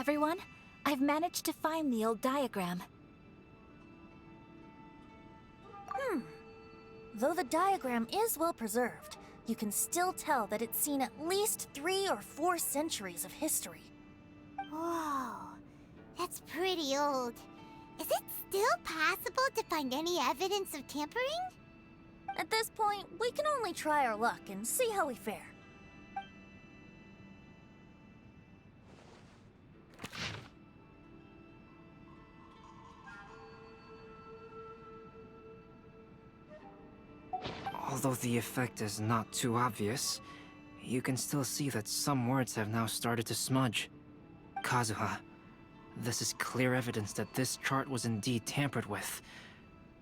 everyone. I've managed to find the old diagram. Though the diagram is well preserved, you can still tell that it's seen at least 3 or 4 centuries of history. Whoa, that's pretty old. Is it still possible to find any evidence of tampering? At this point, we can only try our luck and see how we fare. Although the effect is not too obvious, you can still see that some words have now started to smudge. Kazuha, this is clear evidence that this chart was indeed tampered with.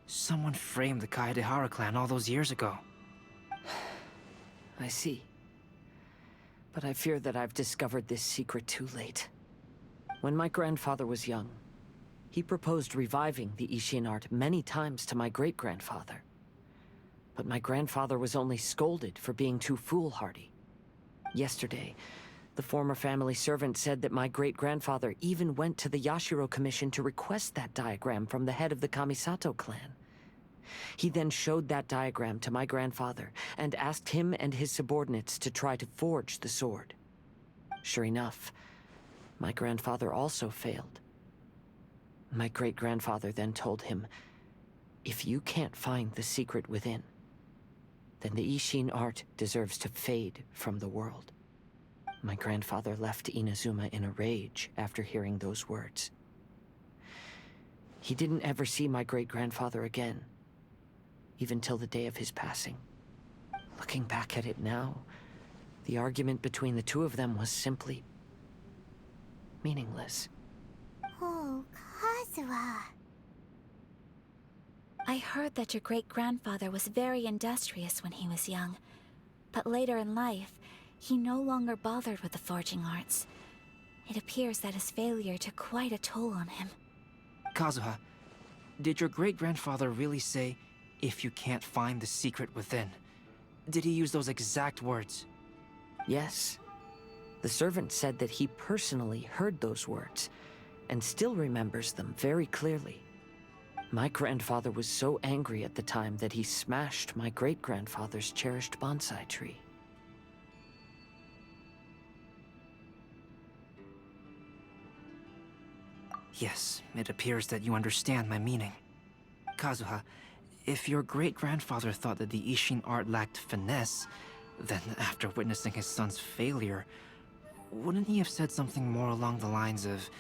Someone framed the Kaedehara clan all those years ago. I see. But I fear that I've discovered this secret too late. When my grandfather was young, he proposed reviving the Isshin art many times to my great-grandfather. But my grandfather was only scolded for being too foolhardy. Yesterday, the former family servant said that my great-grandfather even went to the Yashiro Commission to request that diagram from the head of the Kamisato clan. He then showed that diagram to my grandfather and asked him and his subordinates to try to forge the sword. Sure enough, my grandfather also failed. My great-grandfather then told him, "If you can't find the secret within, then the Isshin art deserves to fade from the world." My grandfather left Inazuma in a rage after hearing those words. He didn't ever see my great-grandfather again, even till the day of his passing. Looking back at it now, the argument between the two of them was simply meaningless. Oh, Kazuha. I heard that your great-grandfather was very industrious when he was young, but later in life, he no longer bothered with the forging arts. It appears that his failure took quite a toll on him. Kazuha, did your great-grandfather really say, "If you can't find the secret within"? Did he use those exact words? Yes. The servant said that he personally heard those words, and still remembers them very clearly. My grandfather was so angry at the time that he smashed my great-grandfather's cherished bonsai tree. Yes, it appears that you understand my meaning. Kazuha, if your great-grandfather thought that the Isshin art lacked finesse, then after witnessing his son's failure, wouldn't he have said something more along the lines of,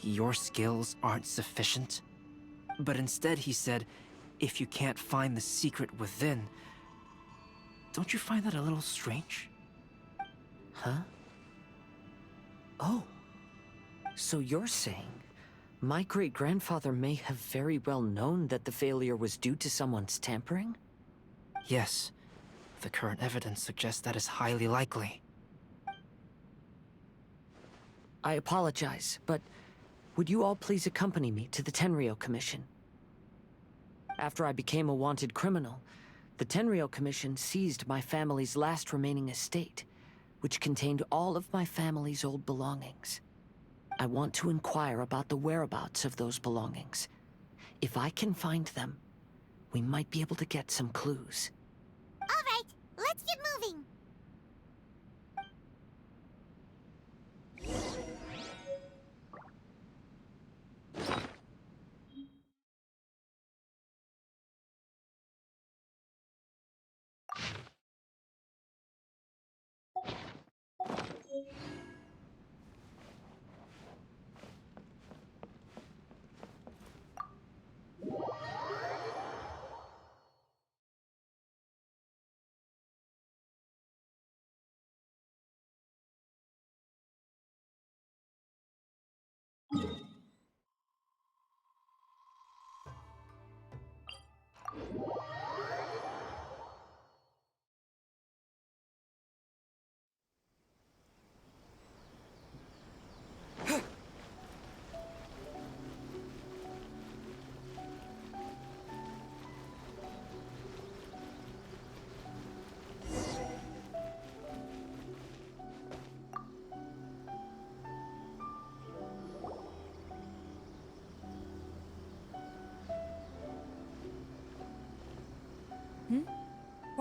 "Your skills aren't sufficient"? But instead he said, "If you can't find the secret within." Don't you find that a little strange? Huh? Oh. So you're saying my great-grandfather may have very well known that the failure was due to someone's tampering? Yes. The current evidence suggests that is highly likely. I apologize, but would you all please accompany me to the Tenryou Commission? After I became a wanted criminal, the Tenryou Commission seized my family's last remaining estate, which contained all of my family's old belongings. I want to inquire about the whereabouts of those belongings. If I can find them, we might be able to get some clues. All right, let's get moving.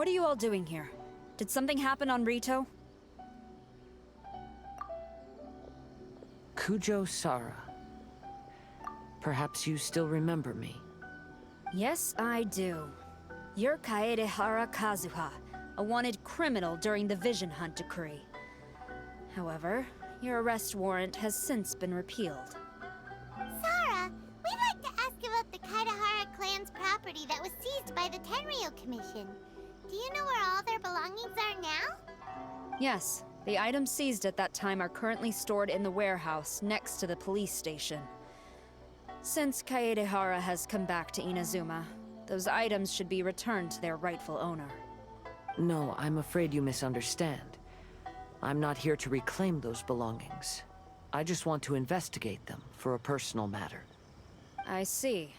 What are you all doing here? Did something happen on Rito? Kujo Sara. Perhaps you still remember me. Yes, I do. You're Kaedehara Kazuha, a wanted criminal during the Vision Hunt decree. However, your arrest warrant has since been repealed. Sara, we'd like to ask about the Kaedehara clan's property that was seized by the Tenryou Commission. Do you know where all their belongings are now? Yes, the items seized at that time are currently stored in the warehouse next to the police station. Since Kaedehara has come back to Inazuma, those items should be returned to their rightful owner. No, I'm afraid you misunderstand. I'm not here to reclaim those belongings. I just want to investigate them for a personal matter. I see.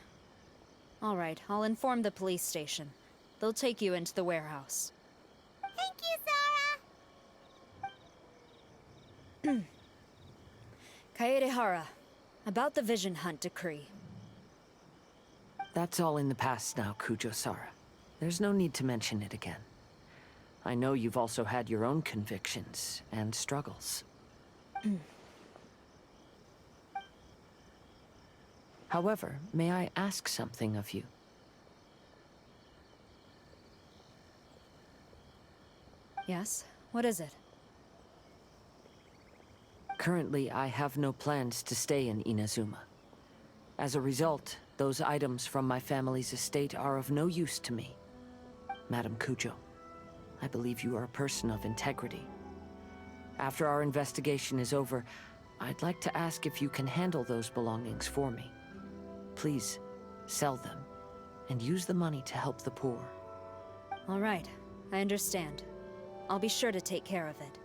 All right, I'll inform the police station. They'll take you into the warehouse. Thank you, Sara! Kaedehara, about the Vision Hunt decree. That's all in the past now, Kujo Sara. There's no need to mention it again. I know you've also had your own convictions and struggles. However, may I ask something of you? Yes? What is it? Currently, I have no plans to stay in Inazuma. As a result, those items from my family's estate are of no use to me. Madam Kujo, I believe you are a person of integrity. After our investigation is over, I'd like to ask if you can handle those belongings for me. Please, sell them, and use the money to help the poor. All right, I understand. I'll be sure to take care of it.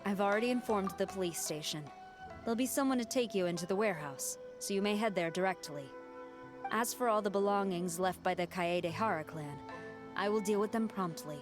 I've already informed the police station. There'll be someone to take you into the warehouse, so you may head there directly. As for all the belongings left by the Kaedehara clan, I will deal with them promptly.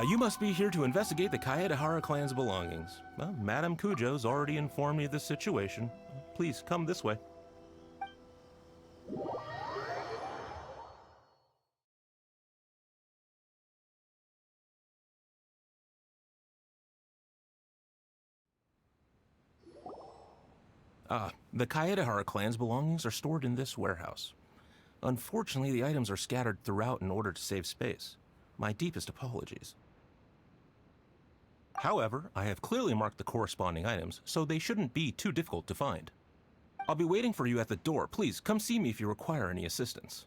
You must be here to investigate the Kaedehara clan's belongings. Well, Madame Kujo's already informed me of the situation. Please, come this way. The Kaedehara clan's belongings are stored in this warehouse. Unfortunately, the items are scattered throughout in order to save space. My deepest apologies. However, I have clearly marked the corresponding items, so they shouldn't be too difficult to find. I'll be waiting for you at the door. Please, come see me if you require any assistance.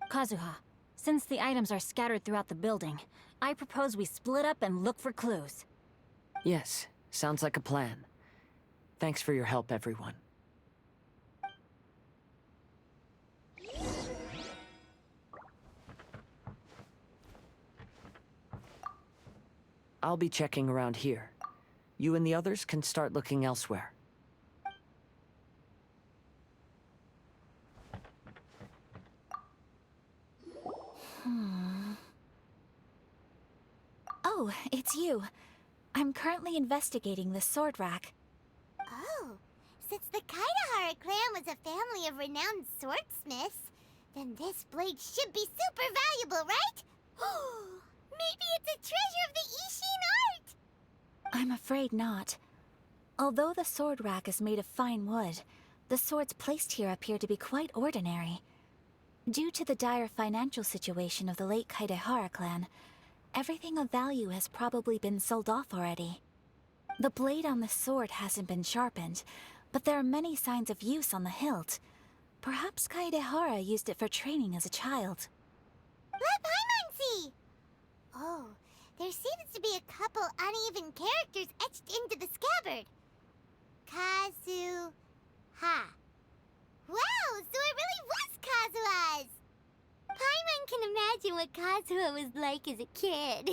Kazuha, since the items are scattered throughout the building, I propose we split up and look for clues. Yes, sounds like a plan. Thanks for your help, everyone. I'll be checking around here. You and the others can start looking elsewhere. Oh, it's you. I'm currently investigating the sword rack. Oh, since the Kaedehara clan was a family of renowned swordsmiths, then this blade should be super valuable, right? Maybe it's a treasure of the Isshin art! I'm afraid not. Although the sword rack is made of fine wood, the swords placed here appear to be quite ordinary. Due to the dire financial situation of the late Kaedehara clan, everything of value has probably been sold off already. The blade on the sword hasn't been sharpened, but there are many signs of use on the hilt. Perhaps Kaedehara used it for training as a child. Let Paimon see! Oh, there seems to be a couple uneven characters etched into the scabbard. Kazuha. Wow! Kazuha was like as a kid.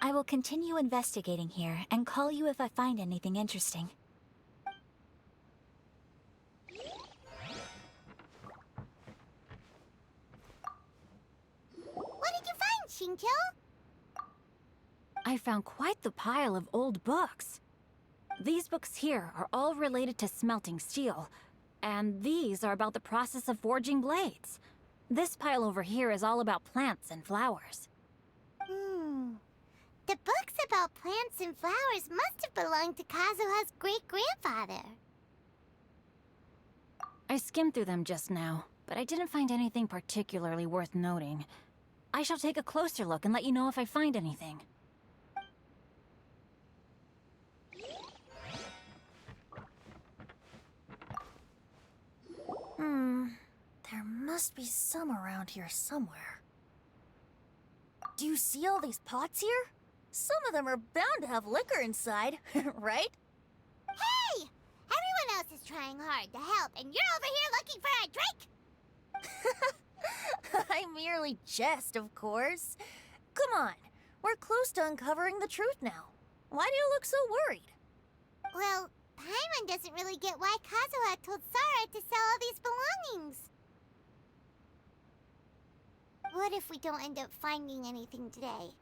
I will continue investigating here and call you if I find anything interesting. What did you find, Shincho? I found quite the pile of old books. These books here are all related to smelting steel, and these are about the process of forging blades. This pile over here is all about plants and flowers. The books about plants and flowers must have belonged to Kazuha's great-grandfather. I skimmed through them just now, but I didn't find anything particularly worth noting. I shall take a closer look and let you know if I find anything. There must be some around here somewhere. Do you see all these pots here? Some of them are bound to have liquor inside, right? Hey! Everyone else is trying hard to help, and you're over here looking for a drink? I merely jest, of course. Come on, we're close to uncovering the truth now. Why do you look so worried? Well, Paimon doesn't really get why Kazuha told Sara to sell all these belongings. What if we don't end up finding anything today?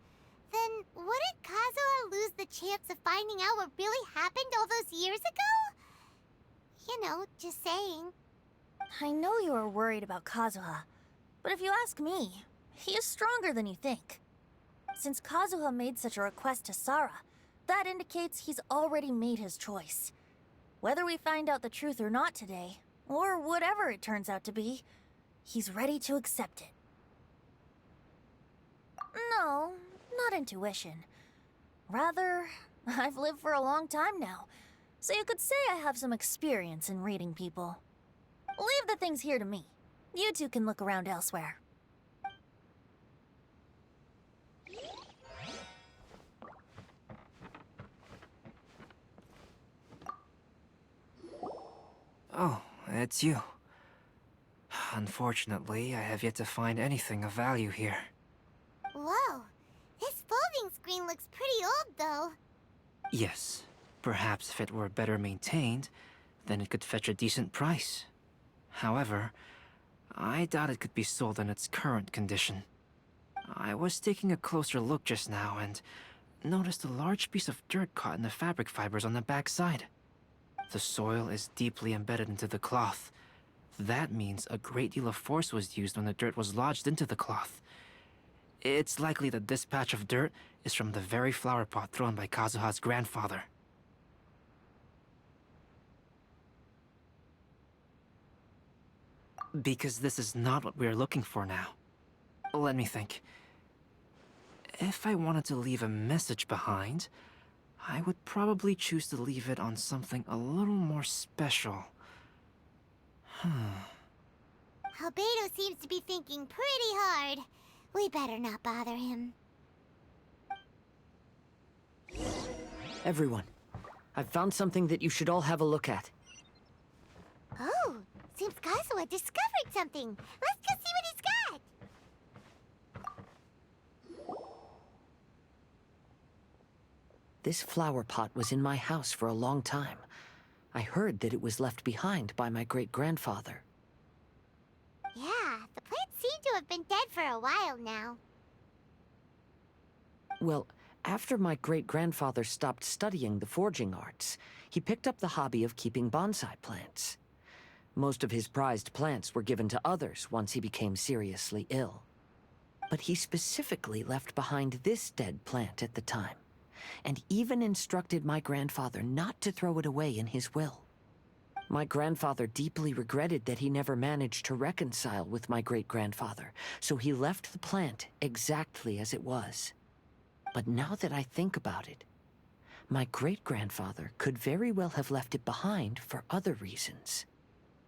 Then wouldn't Kazuha lose the chance of finding out what really happened all those years ago? You know, just saying. I know you are worried about Kazuha, but if you ask me, he is stronger than you think. Since Kazuha made such a request to Sara, that indicates he's already made his choice. Whether we find out the truth or not today, or whatever it turns out to be, he's ready to accept it. No, not intuition. Rather, I've lived for a long time now, so you could say I have some experience in reading people. Leave the things here to me. You two can look around elsewhere. Oh, it's you. Unfortunately, I have yet to find anything of value here. Whoa, this folding screen looks pretty old, though. Yes, perhaps if it were better maintained, then it could fetch a decent price. However, I doubt it could be sold in its current condition. I was taking a closer look just now and noticed a large piece of dirt caught in the fabric fibers on the back side. The soil is deeply embedded into the cloth. That means a great deal of force was used when the dirt was lodged into the cloth. It's likely that this patch of dirt is from the very flower pot thrown by Kazuha's grandfather. Because this is not what we're looking for now. Let me think. If I wanted to leave a message behind, I would probably choose to leave it on something a little more special. Albedo seems to be thinking pretty hard. We better not bother him. Everyone, I've found something that you should all have a look at. Oh, seems Kazuha discovered something. Let's go see what he's got. This flower pot was in my house for a long time. I heard that it was left behind by my great-grandfather. Yeah, the plants seem to have been dead for a while now. Well, after my great-grandfather stopped studying the forging arts, he picked up the hobby of keeping bonsai plants. Most of his prized plants were given to others once he became seriously ill. But he specifically left behind this dead plant at the time, and even instructed my grandfather not to throw it away in his will. My grandfather deeply regretted that he never managed to reconcile with my great-grandfather, so he left the plant exactly as it was. But now that I think about it, my great-grandfather could very well have left it behind for other reasons.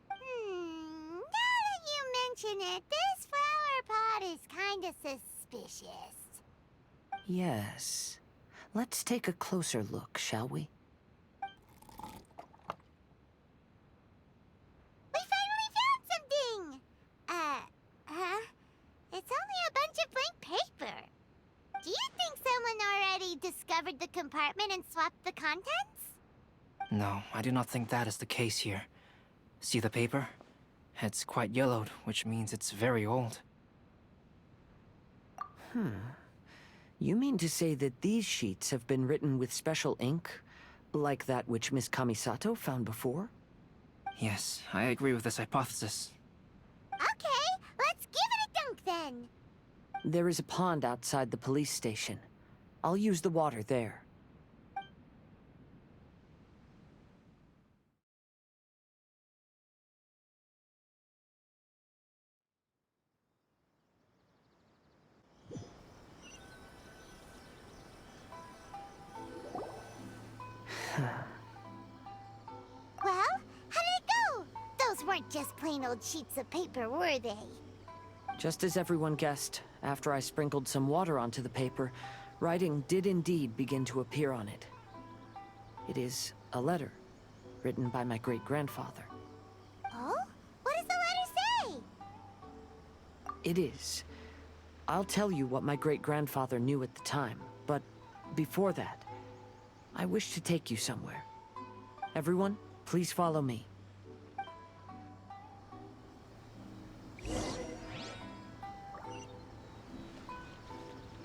Now that you mention it, this flower pot is kinda suspicious. Yes. Let's take a closer look, shall we? We finally found something! Huh? It's only a bunch discovered the compartment and swapped the contents? No, I do not think that is the case here. See the paper? It's quite yellowed, which means it's very old. You mean to say that these sheets have been written with special ink? Like that which Miss Kamisato found before? Yes, I agree with this hypothesis. Okay, let's give it a dunk then. There is a pond outside the police station. I'll use the water there. Well, how did it go? Those weren't just plain old sheets of paper, were they? Just as everyone guessed, after I sprinkled some water onto the paper, writing did indeed begin to appear on it. It is a letter, written by my great-grandfather. Oh? What does the letter say? It is. I'll tell you what my great-grandfather knew at the time, but before that, I wish to take you somewhere. Everyone, please follow me.